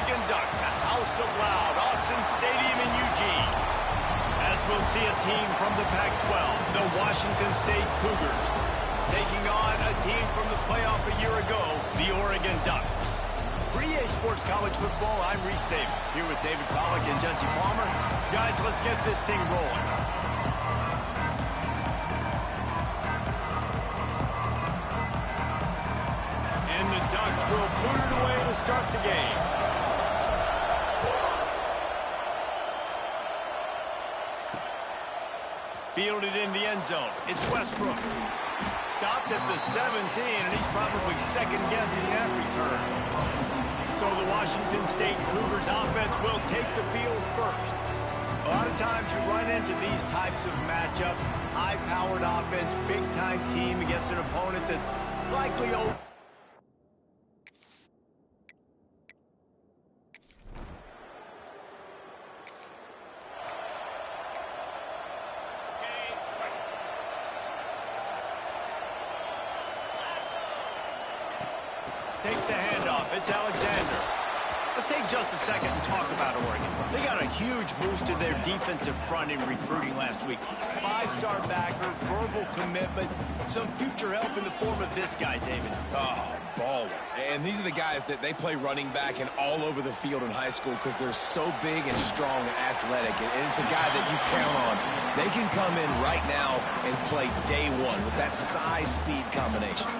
Oregon Ducks, the House of Loud, Autzen Stadium in Eugene. As we'll see a team from the Pac-12, the Washington State Cougars, taking on a team from the playoff a year ago, the Oregon Ducks. For EA Sports College Football, I'm Reese Davis, here with David Pollack and Jesse Palmer. Guys, let's get this thing rolling. And the Ducks will boot it away to start the game. Fielded in the end zone. It's Westbrook. Stopped at the 17, and he's probably second-guessing that return. So the Washington State Cougars offense will take the field first. A lot of times you run into these types of matchups. High-powered offense, big-time team against an opponent that's likely over. Takes the handoff. It's Alexander. Let's take just a second and talk about Oregon. They got a huge boost to their defensive front in recruiting last week. Five-star backer, verbal commitment, some future help in the form of this guy, David. Oh, baller. And these are the guys that they play running back and all over the field in high school because they're so big and strong and athletic. And it's a guy that you count on. They can come in right now and play day one with that size-speed combination.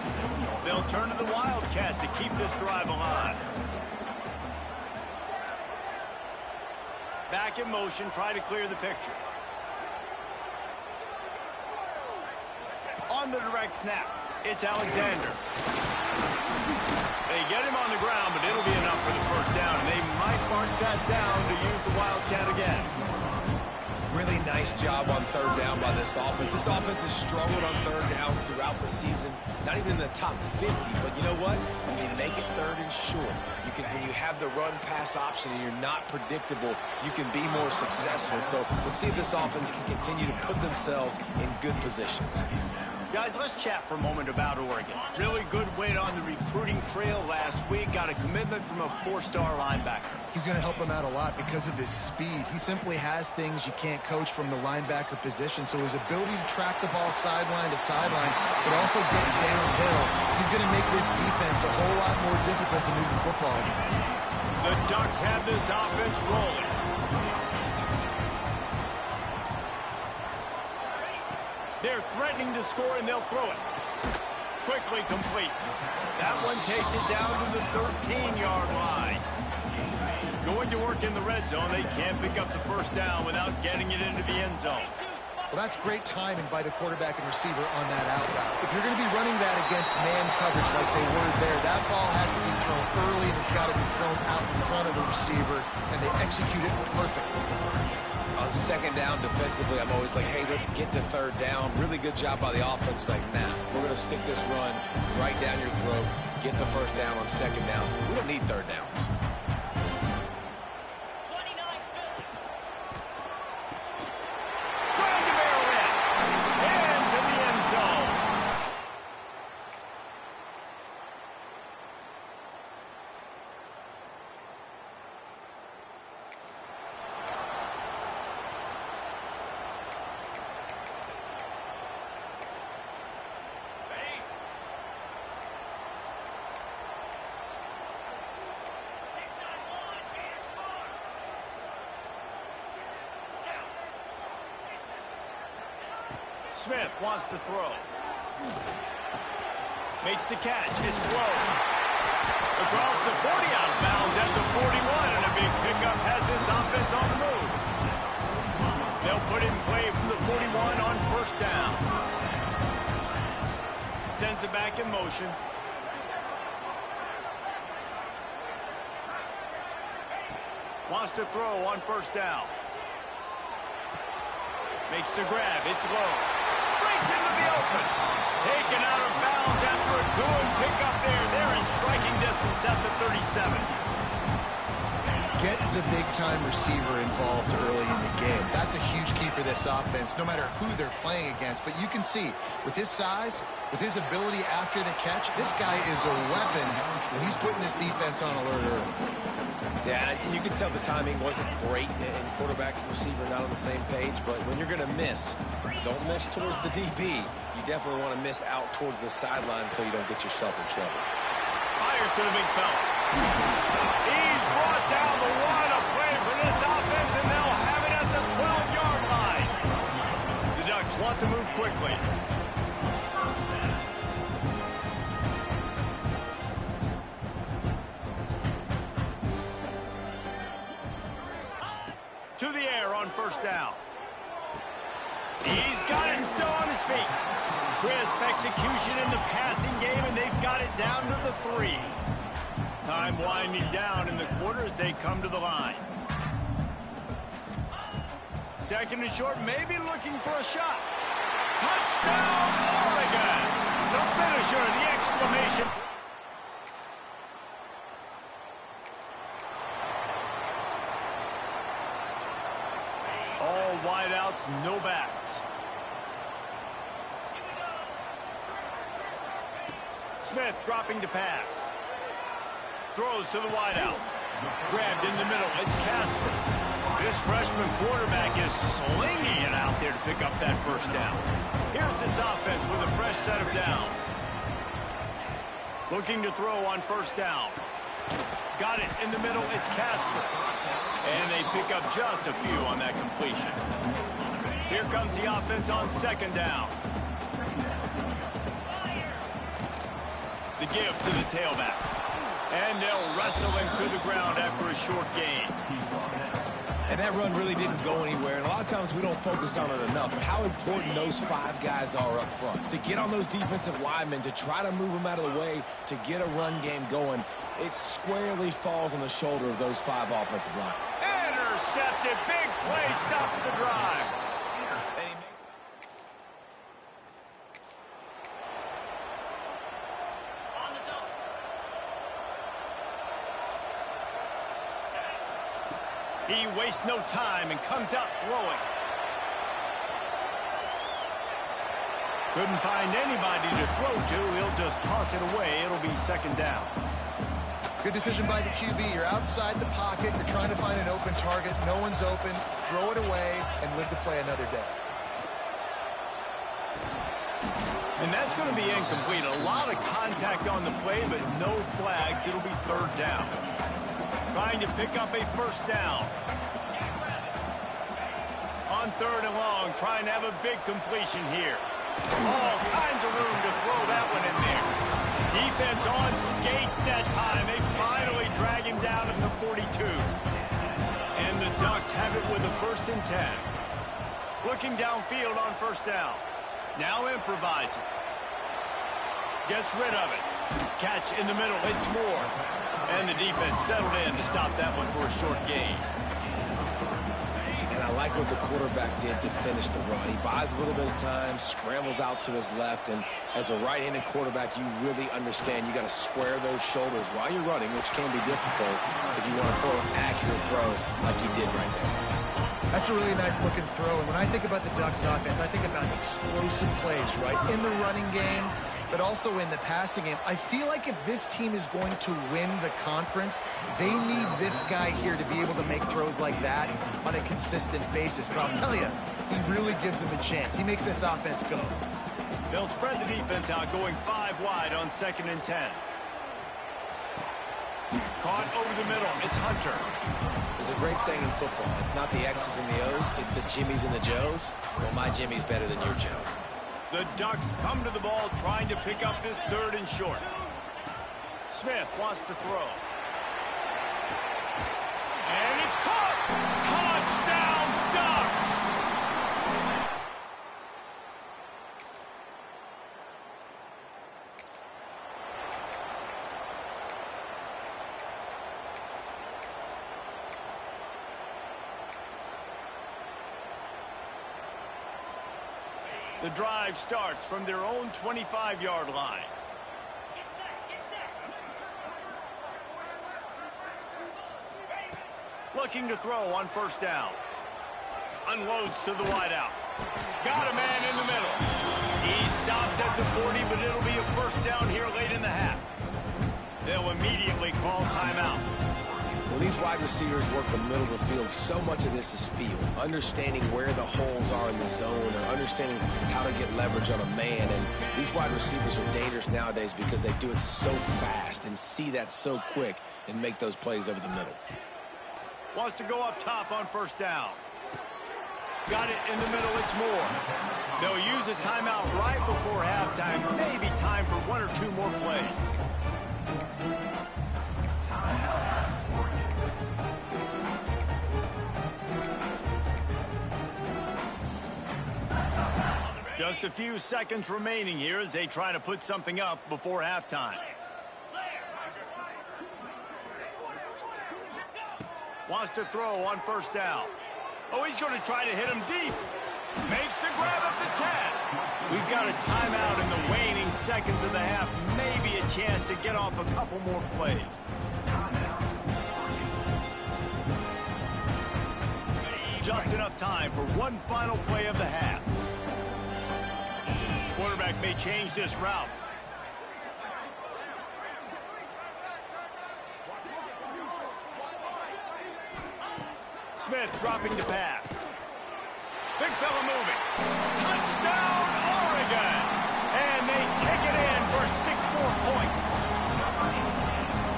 They'll turn to the Wildcat to keep this drive alive. Back in motion, try to clear the picture. On the direct snap, it's Alexander. They get him on the ground, but it'll be enough for the first down, and they might mark that down to use the Wildcat again. Really nice job on third down by this offense. This offense has struggled on third downs throughout the season. Not even in the top 50, but you know what? When you make it third and short, when you have the run-pass option and you're not predictable, you can be more successful. So let's see if this offense can continue to put themselves in good positions. Guys, let's chat for a moment about Oregon. Really good win on the recruiting trail last week. Got a commitment from a four-star linebacker. He's going to help them out a lot because of his speed. He simply has things you can't coach from the linebacker position. So his ability to track the ball sideline to sideline, but also get downhill, he's going to make this defense a whole lot more difficult to move the football against. The Ducks have this offense rolling. They're threatening to score, and they'll throw it. Quickly complete. That one takes it down to the 13-yard line. Going to work in the red zone. They can't pick up the first down without getting it into the end zone. Well, that's great timing by the quarterback and receiver on that out route. If you're going to be running that against man coverage like they were there, that ball has to be thrown early, and it's got to be thrown out in front of the receiver, and they execute it perfectly. On second down defensively, I'm always like, hey, let's get to third down. Really good job by the offense. It's like, nah, we're going to stick this run right down your throat, get the first down on second down. We don't need third downs. Trying to barrel in. Into the end zone. Smith wants to throw. Makes the catch. It's low. Across the 40, out of bounds at the 41, and a big pickup has this offense on the move. They'll put it in play from the 41 on first down. Sends it back in motion. Wants to throw on first down. Makes the grab. It's low. Breaks into the open. Taken out of bounds after a good pickup there. They're in striking distance at the 37. Get the big-time receiver involved early in the game. That's a huge key for this offense, no matter who they're playing against. But you can see, with his size, with his ability after the catch, this guy is a weapon, and he's putting this defense on alert early. Yeah, and you can tell the timing wasn't great, and quarterback and receiver not on the same page, but when you're going to miss, don't miss towards the DB. You definitely want to miss out towards the sideline so you don't get yourself in trouble. Fires to the big fella. He's brought down the one. A play for this offense, and they'll have it at the 12-yard line. The Ducks want to move quickly. To the air on first down. He's got it and still on his feet. Crisp execution in the passing game, and they've got it down to the 3. Time winding down in the quarter as they come to the line. Second and short, maybe looking for a shot. Touchdown, Oregon! The finisher, the exclamation. All wideouts, no backs. Smith dropping to pass. Throws to the wideout. Grabbed in the middle. It's Casper. This freshman quarterback is slinging it out there to pick up that first down. Here's this offense with a fresh set of downs. Looking to throw on first down. Got it in the middle. It's Casper. And they pick up just a few on that completion. Here comes the offense on second down. The give to the tailback. And they'll wrestle him to the ground after a short gain. And that run really didn't go anywhere. And a lot of times we don't focus on it enough. But how important those 5 guys are up front. To get on those defensive linemen, to try to move them out of the way, to get a run game going, it squarely falls on the shoulder of those 5 offensive linemen. Intercepted. Big play stops the drive. He wastes no time and comes out throwing. Couldn't find anybody to throw to. He'll just toss it away. It'll be second down. Good decision by the QB. You're outside the pocket. You're trying to find an open target. No one's open. Throw it away and live to play another day. And that's going to be incomplete. A lot of contact on the play, but no flags. It'll be third down. Trying to pick up a first down. On third and long, trying to have a big completion here. All kinds of room to throw that one in there. Defense on skates that time. They finally drag him down at the 42. And the Ducks have it with a first and 10. Looking downfield on first down. Now improvising. Gets rid of it. Catch in the middle. It's Moore. And the defense settled in to stop that one for a short gain. And I like what the quarterback did to finish the run. He buys a little bit of time, scrambles out to his left, and as a right-handed quarterback, you really understand you got to square those shoulders while you're running, which can be difficult if you want to throw an accurate throw like he did right there. That's a really nice looking throw. And when I think about the Ducks offense, I think about explosive plays, right? In the running game, but also in the passing game. I feel like if this team is going to win the conference, they need this guy here to be able to make throws like that on a consistent basis. But I'll tell you, he really gives them a chance. He makes this offense go. They'll spread the defense out, going 5 wide on second and 10. Caught over the middle. It's Hunter. There's a great saying in football. It's not the X's and the O's, it's the Jimmies and the Joes. Well, my Jimmy's better than your Joe. The Ducks come to the ball trying to pick up this third and short. Smith wants to throw. And it's caught! Touchdown, Ducks! The drive starts from their own 25-yard line. Looking to throw on first down. Unloads to the wideout. Got a man in the middle. He stopped at the 40, but it'll be a first down here late in the half. They'll immediately call timeout. When these wide receivers work the middle of the field, so much of this is feel, understanding where the holes are in the zone or understanding how to get leverage on a man. And these wide receivers are dangerous nowadays because they do it so fast and see that so quick and make those plays over the middle. Wants to go up top on first down. Got it in the middle, it's Moore. They'll use a timeout right before halftime. Maybe time for one or two more plays. Just a few seconds remaining here as they try to put something up before halftime. Wants to throw on first down. Oh, he's going to try to hit him deep. Makes the grab at the 10. We've got a timeout in the waning seconds of the half. Maybe a chance to get off a couple more plays. Just enough time for one final play of the half. Quarterback may change this route. Smith dropping to pass. Big fella moving. Touchdown, Oregon! And they take it in for 6 more points.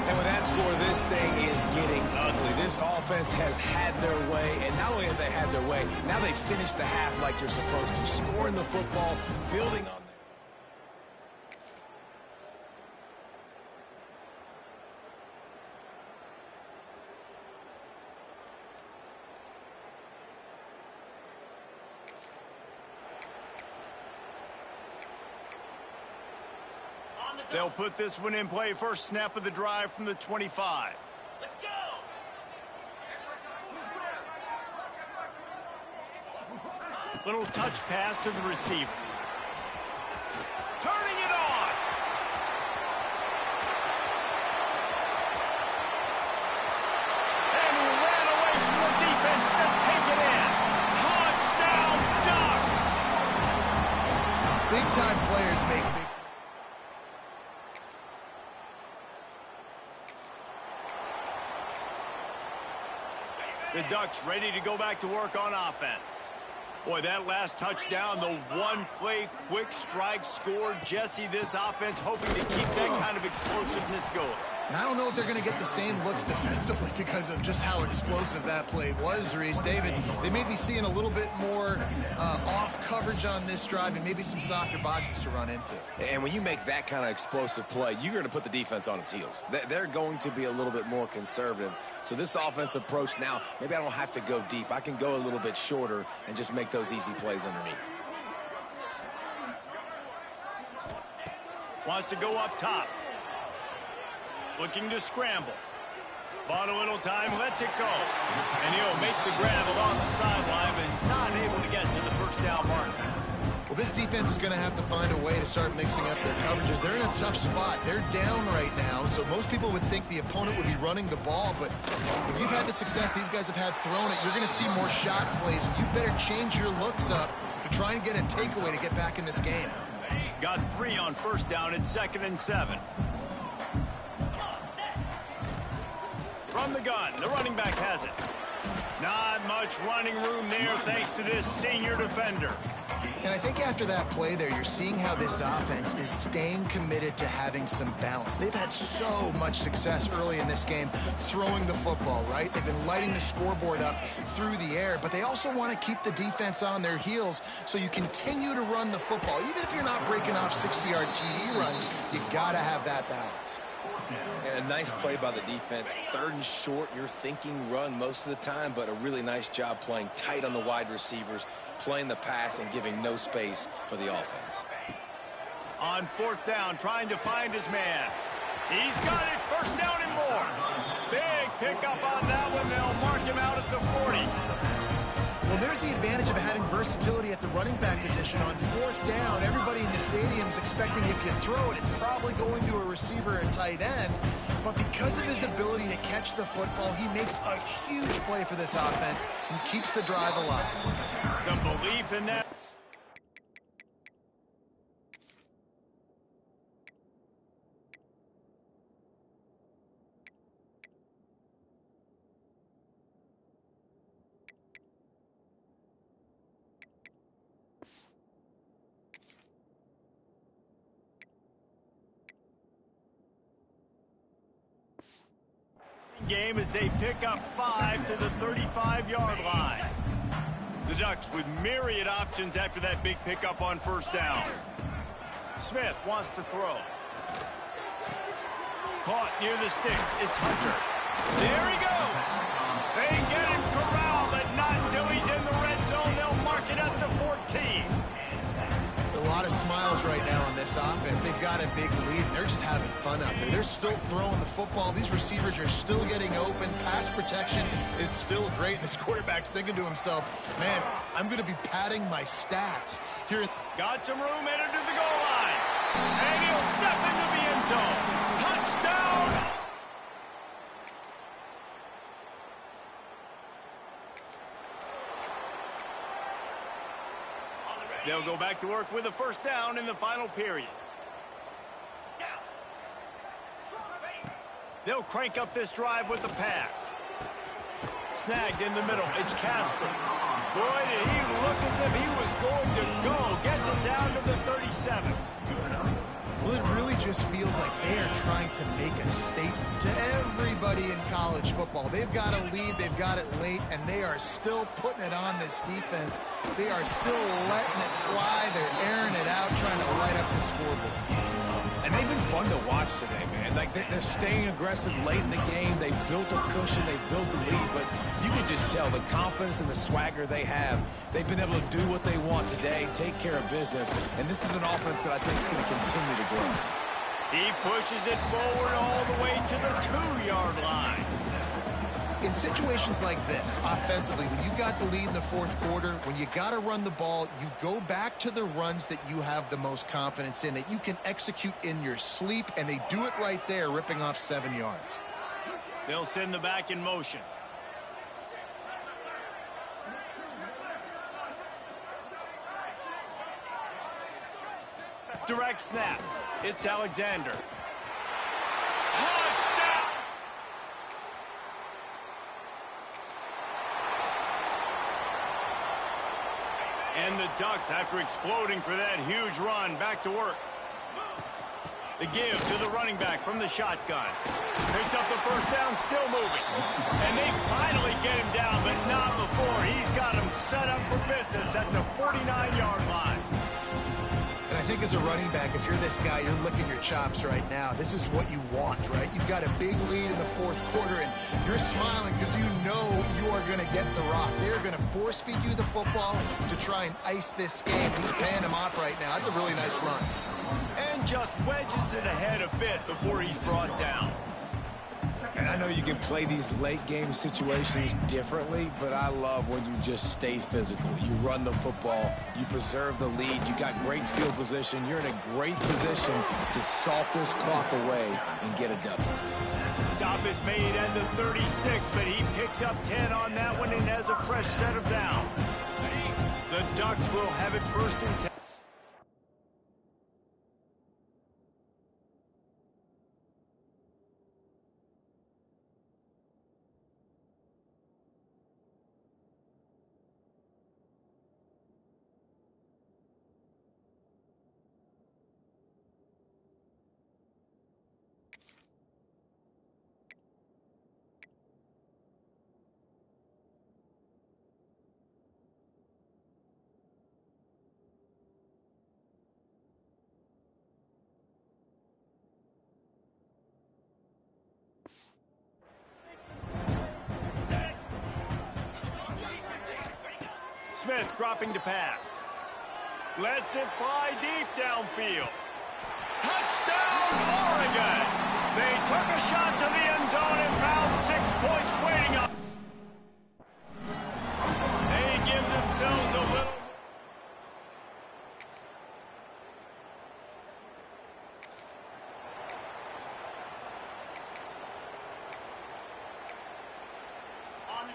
And with that score, this thing is getting ugly. This offense has had their way, and not only have they had their way, now they finish the half like you're supposed to, scoring the football, building on their... They'll put this one in play. First snap of the drive from the 25. Let's go! Little touch pass to the receiver. Turning it on! And he ran away from the defense to take it in. Touchdown, Ducks! Big-time players make big... The Ducks ready to go back to work on offense. Boy, that last touchdown, the one-play quick strike score. Jesse, this offense hoping to keep that kind of explosiveness going. And I don't know if they're going to get the same looks defensively because of just how explosive that play was, Reese. David, they may be seeing a little bit more off coverage on this drive and maybe some softer boxes to run into. And when you make that kind of explosive play, you're going to put the defense on its heels. They're going to be a little bit more conservative. So this offensive approach now, maybe I don't have to go deep. I can go a little bit shorter and just make those easy plays underneath. Wants to go up top. Looking to scramble. Bought a little time, lets it go. And he'll make the grab along the sideline, but he's not able to get to the first down mark. Well, this defense is going to have to find a way to start mixing up their coverages. They're in a tough spot. They're down right now, so most people would think the opponent would be running the ball, but if you've had the success these guys have had throwing it, you're going to see more shot plays, and you better change your looks up to try and get a takeaway to get back in this game. Got 3 on first down at 2nd and 7. From the gun, the running back has it. Not much running room there thanks to this senior defender. And I think after that play there, you're seeing how this offense is staying committed to having some balance. They've had so much success early in this game throwing the football, right? They've been lighting the scoreboard up through the air, but they also want to keep the defense on their heels so you continue to run the football. Even if you're not breaking off 60-yard TD runs, you got to have that balance. And a nice play by the defense. 3rd and short, you're thinking run most of the time, but a really nice job playing tight on the wide receivers, playing the pass and giving no space for the offense. On 4th down, trying to find his man. He's got it, first down and more. Big pickup on that one. They'll mark him out at the 40. Well, there's the advantage of having versatility at the running back position. On 4th down, everybody in the stadium is expecting if you throw it, it's probably going to a receiver or tight end. But because of his ability to catch the football, he makes a huge play for this offense and keeps the drive alive. Some belief in that. game as they pick up 5 to the 35-yard line. The Ducks with myriad options after that big pickup on first down. Smith wants to throw. Caught near the sticks. It's Hunter. There he goes. They get him corralled, but not until he's in the red zone. They'll mark it at the 14. A lot of smiles right now on this offense. They've got a big lead. They're just having fun out there. They're still throwing the football. These receivers are still getting open. Pass protection is still great. This quarterback's thinking to himself, man, I'm going to be padding my stats here. Got some room headed to the goal line. And he'll step into the end zone. Touchdown! They'll go back to work with a first down in the final period. They'll crank up this drive with the pass. Snagged in the middle. It's Casper. Boy, did he look as if he was going to go. Gets it down to the 37. Well, it really just feels like they are trying to make a statement to everybody in college football. They've got a lead, they've got it late, and they are still putting it on this defense. They are still letting it fly. They're airing it out, trying to light up the scoreboard. And they've been fun to watch today, man. Like, they're staying aggressive late in the game. They've built a cushion. They've built a lead. But you can just tell the confidence and the swagger they have. They've been able to do what they want today, take care of business. And this is an offense that I think is going to continue to grow. He pushes it forward all the way to the 2-yard line. In situations like this, offensively, when you got the lead in the fourth quarter, when you got to run the ball, you go back to the runs that you have the most confidence in, that you can execute in your sleep, and they do it right there, ripping off 7 yards. They'll send the back in motion. Direct snap. It's Alexander. Touchdown! And the Ducks, after exploding for that huge run, back to work. The give to the running back from the shotgun. Picks up the first down, still moving. And they finally get him down, but not before. He's got him set up for business at the 49-yard line. And I think as a running back, if you're this guy, you're licking your chops right now. This is what you want, right? You've got a big lead in the fourth quarter, and you're smiling because you know you are going to get the rock. They're going to force-feed you the football to try and ice this game. He's paying him off right now. That's a really nice run. And just wedges it ahead a bit before he's brought down. And I know you can play these late-game situations differently, but I love when you just stay physical. You run the football, you preserve the lead, you got great field position, you're in a great position to salt this clock away and get a W. Stop is made at the 36, but he picked up 10 on that one and has a fresh set of downs. The Ducks will have it first and 10. Smith dropping to pass. Lets it fly deep downfield. Touchdown, Oregon! They took a shot to the end zone and found 6 points waiting up. They give themselves a little...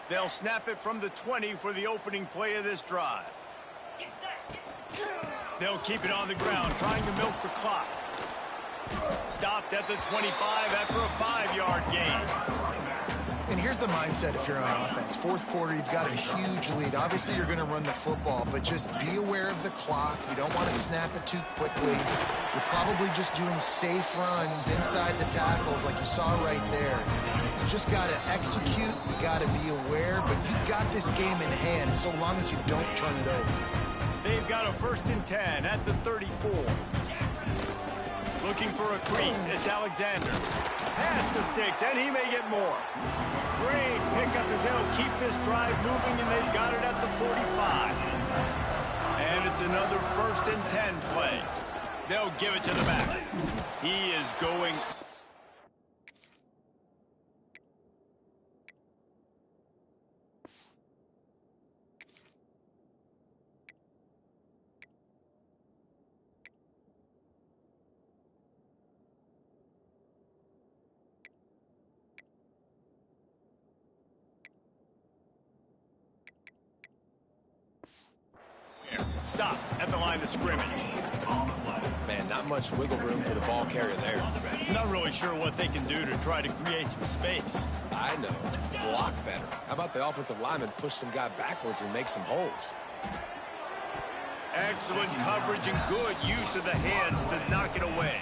They'll snap it from the 20 for the opening play of this drive. They'll keep it on the ground, trying to milk the clock. Stopped at the 25 after a 5-yard gain. And here's the mindset if you're on offense. Fourth quarter, you've got a huge lead. Obviously, you're going to run the football, but just be aware of the clock. You don't want to snap it too quickly. You're probably just doing safe runs inside the tackles like you saw right there. You just got to execute. You got to be aware, but you've got this game in hand so long as you don't turn it over. They've got a 1st and 10 at the 34. Looking for a crease. It's Alexander. Pass the sticks, and he may get more. Great pickup as they'll keep this drive moving, and they've got it at the 45. And it's another 1st and 10 play. They'll give it to the back. He is going... Stop at the line of scrimmage. Man, not much wiggle room for the ball carrier there. Not really sure what they can do to try to create some space. I know. Block better. How about the offensive lineman push some guy backwards and make some holes? Excellent coverage and good use of the hands to knock it away.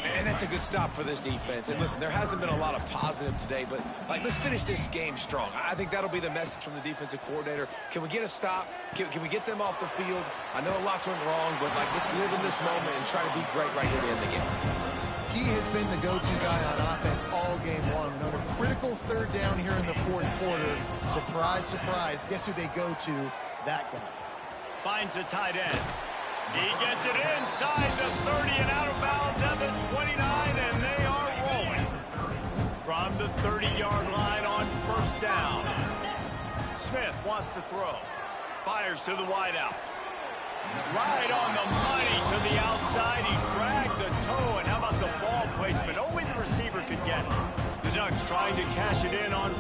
And that's a good stop for this defense. And listen, there hasn't been a lot of positive today, but let's finish this game strong. I think that'll be the message from the defensive coordinator. Can we get a stop? Can we get them off the field? I know lots went wrong, but let's live in this moment and try to be great right here to end the game. He has been the go-to guy on offense all game long. On a critical 3rd down here in the 4th quarter, surprise, surprise, guess who they go to? That guy. Finds the tight end. He gets it inside the 30 and out of bounds at the 29, and they are rolling. From the 30-yard line on 1st down. Smith wants to throw. Fires to the wideout. Right on the money to the outside. He dragged the toe, and how about the ball placement? Only the receiver could get it. The Ducks trying to cash it in on...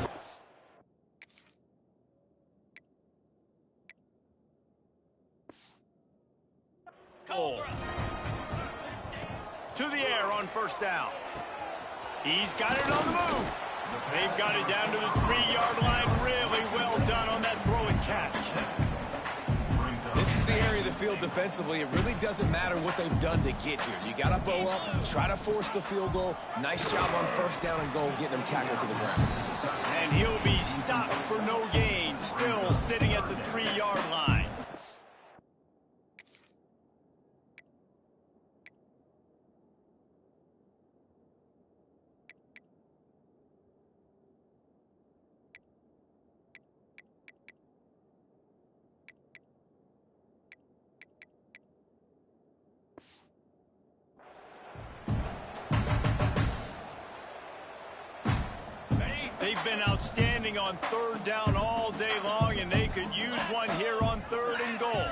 To the air on 1st down. He's got it on the move. They've got it down to the 3-yard line. Really well done on that throw and catch. This is the area of the field defensively. It really doesn't matter what they've done to get here. You got to bow up, try to force the field goal. Nice job on 1st down and goal, getting him tackled to the ground. And he'll be stopped for no gain. Still sitting at the 3-yard line. They've been outstanding on 3rd down all day long, and they could use one here on 3rd and goal.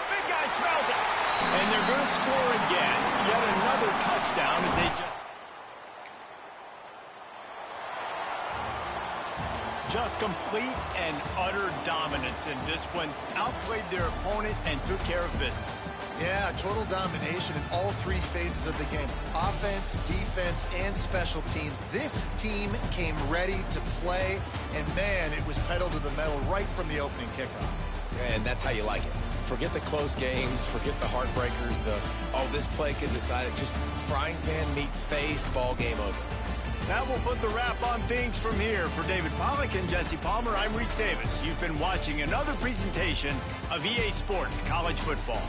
Big guy smells it. And they're going to score again. Yet another touchdown as they just complete and utter dominance in this one. Outplayed their opponent and took care of business. Yeah, total domination in all 3 phases of the game. Offense, defense, and special teams. This team came ready to play, and man, it was pedal to the metal right from the opening kickoff. And that's how you like it. Forget the close games, forget the heartbreakers, this play could decide it. Just frying pan, meat face, ball game over. That will put the wrap on things from here. For David Pollack and Jesse Palmer, I'm Reese Davis. You've been watching another presentation of EA Sports College Football.